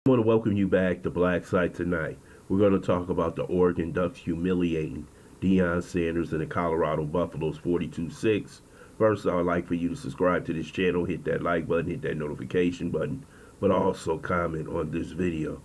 I want to welcome you back to BLACKSITE tonight. We're going to talk about the Oregon Ducks humiliating Deion Sanders and the Colorado Buffaloes 42-6. First, I would like for you to subscribe to this channel, hit that like button, hit that notification button, but also comment on this video.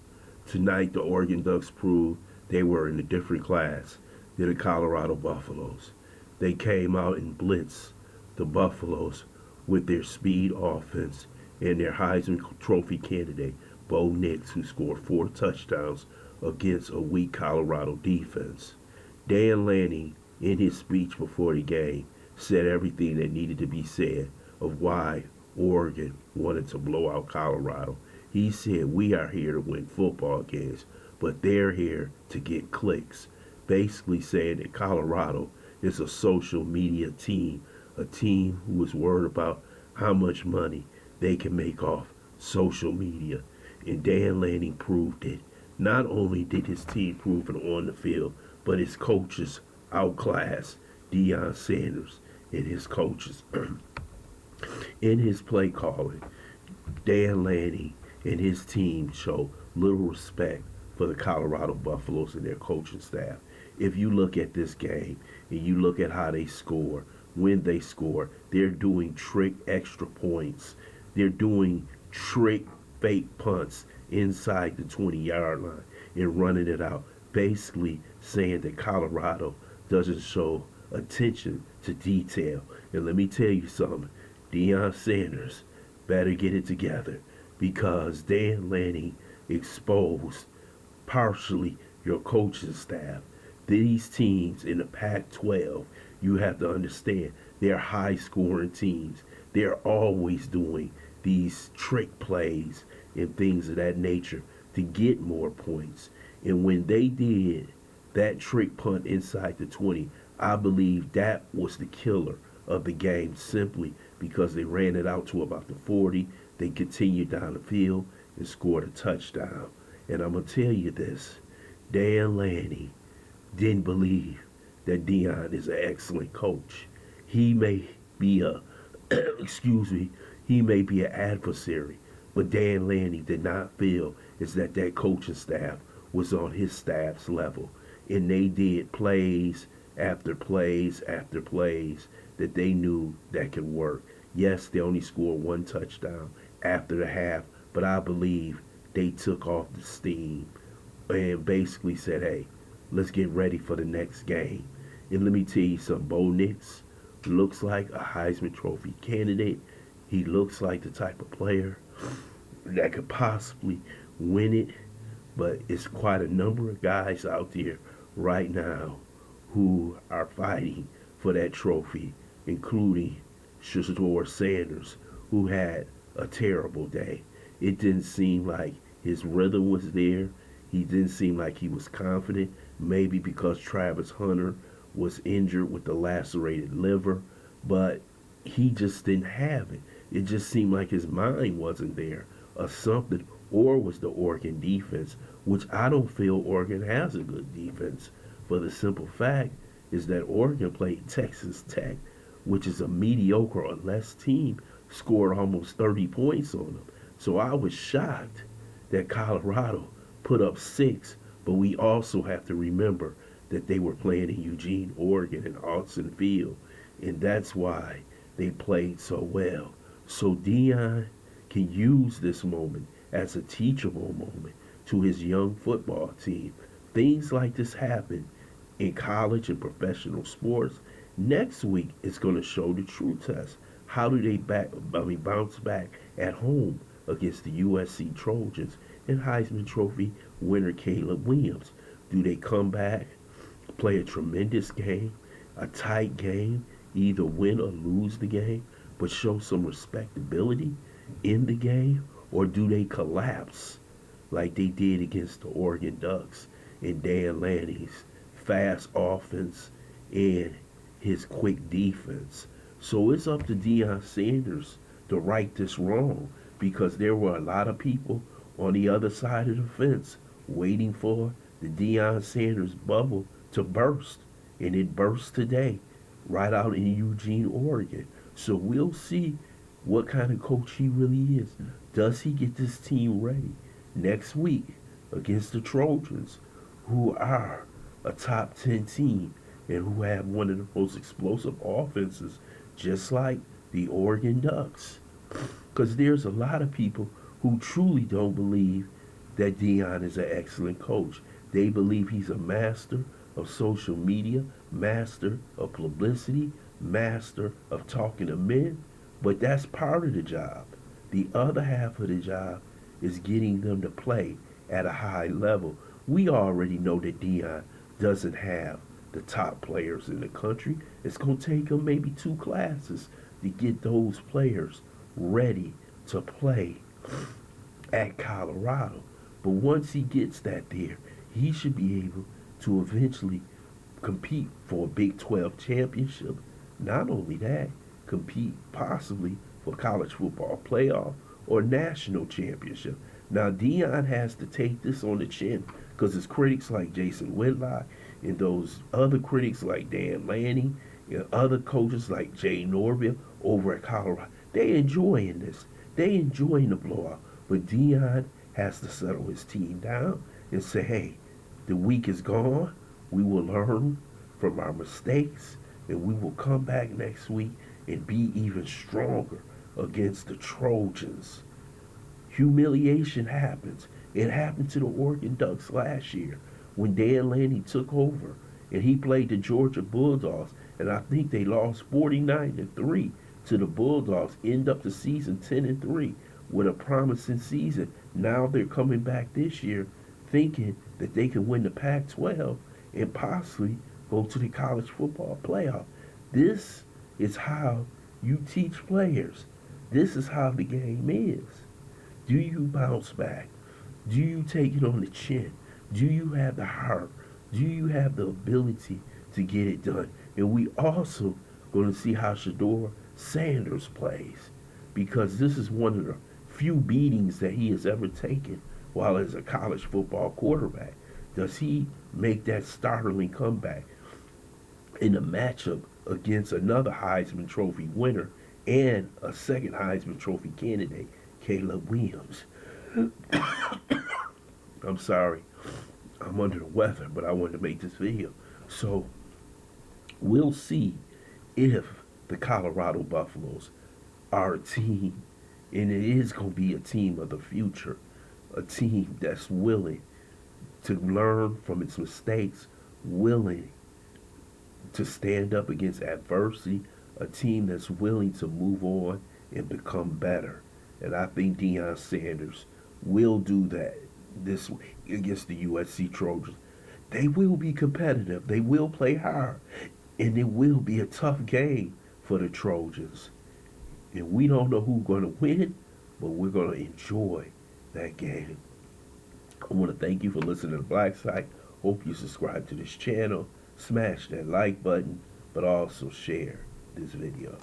Tonight, the Oregon Ducks proved they were in a different class than the Colorado Buffaloes. They came out and blitzed the Buffaloes with their speed offense and their Heisman Trophy candidate, Bo Nix, who scored 4 touchdowns against a weak Colorado defense. Dan Lanning, in his speech before the game, said everything that needed to be said of why Oregon wanted to blow out Colorado. He said, "We are here to win football games, but they're here to get clicks." Basically saying that Colorado is a social media team, a team who is worried about how much money they can make off social media. And Dan Lanning proved it. Not only did his team prove it on the field, but his coaches outclassed Deion Sanders and his coaches. In his play calling, Dan Lanning and his team show little respect for the Colorado Buffaloes and their coaching staff. If you look at this game and you look at how they score, when they score, they're doing trick extra points. They're doing trick fake punts inside the 20-yard line and running it out, basically saying that Colorado doesn't show attention to detail. And let me tell you something, Deion Sanders better get it together, because Dan Lanning exposed partially your coaching staff. These teams in the Pac-12, you have to understand, they're high-scoring teams. They're always doing these trick plays and things of that nature to get more points. And when they did that trick punt inside the 20, I believe that was the killer of the game, simply because they ran it out to about the 40. They continued down the field and scored a touchdown. And I'm going to tell you this, Dan Lanning didn't believe that Deion is an excellent coach. He may be a, he may be an adversary, but Dan Lanning did not feel is that coaching staff was on his staff's level. And they did plays after plays after plays that they knew that could work. Yes, they only scored 1 touchdown after the half, but I believe they took off the steam and basically said, hey, let's get ready for the next game. And let me tell you something, Bo Nix looks like a Heisman Trophy candidate. He looks like the type of player that could possibly win it, but it's quite a number of guys out there right now who are fighting for that trophy, including Shedeur Sanders, who had a terrible day. It didn't seem like his rhythm was there. He didn't seem like he was confident, maybe because Travis Hunter was injured with the lacerated liver, but he just didn't have it. It just seemed like his mind wasn't there or something, or was the Oregon defense, which I don't feel Oregon has a good defense, for the simple fact is that Oregon played Texas Tech, which is a mediocre or less team, scored almost 30 points on them. So I was shocked that Colorado put up 6, but we also have to remember that they were playing in Eugene, Oregon, in Austin Field, and that's why they played so well. So Deion can use this moment as a teachable moment to his young football team. Things like this happen in college and professional sports. Next week is going to show the true test. How do they bounce back at home against the USC Trojans and Heisman Trophy winner Caleb Williams? Do they come back, play a tremendous game, a tight game, either win or lose the game, but show some respectability in the game? Or do they collapse like they did against the Oregon Ducks and Dan Lanning's fast offense and his quick defense? So it's up to Deion Sanders to right this wrong, because there were a lot of people on the other side of the fence waiting for the Deion Sanders bubble to burst. And it burst today right out in Eugene, Oregon. So we'll see what kind of coach he really is. Does he get this team ready next week against the Trojans, who are a top 10 team and who have one of the most explosive offenses, just like the Oregon Ducks. Because there's a lot of people who truly don't believe that Deion is an excellent coach. They believe he's a master of social media, master of publicity, master of talking to men, but that's part of the job. The other half of the job is getting them to play at a high level. We already know that Deion doesn't have the top players in the country. It's going to take him maybe 2 classes to get those players ready to play at Colorado. But once he gets that there, he should be able to eventually compete for a Big 12 championship. Not only that, compete possibly for college football playoff or national championship. Now, Deion has to take this on the chin because his critics like Jason Whitlock and those other critics like Dan Lanning and other coaches like Jay Norville over at Colorado, they enjoying this. They enjoying the blowout. But Deion has to settle his team down and say, hey, the week is gone. We will learn from our mistakes and we will come back next week and be even stronger against the Trojans. Humiliation happens. It happened to the Oregon Ducks last year when Dan Lanning took over and he played the Georgia Bulldogs, and I think they lost 49-3 to the Bulldogs. End up the season 10-3 with a promising season. Now they're coming back this year thinking that they can win the Pac-12 and possibly go to the college football playoff. This is how you teach players. This is how the game is. Do you bounce back? Do you take it on the chin? Do you have the heart? Do you have the ability to get it done? And we also going to see how Shedeur Sanders plays, because this is one of the few beatings that he has ever taken while as a college football quarterback. Does he make that startling comeback in a matchup against another Heisman Trophy winner and a second Heisman Trophy candidate, Caleb Williams? I'm sorry, I'm under the weather, but I wanted to make this video. So we'll see if the Colorado Buffaloes are a team, and it is going to be a team of the future, a team that's willing to learn from its mistakes, willing to stand up against adversity, a team that's willing to move on and become better. And I think Deion Sanders will do that this week against the USC Trojans. They will be competitive. They will play hard. And it will be a tough game for the Trojans. And we don't know who's going to win, but we're going to enjoy that game. I want to thank you for listening to BLACKSITE. Hope you subscribe to this channel. Smash that like button, but also share this video.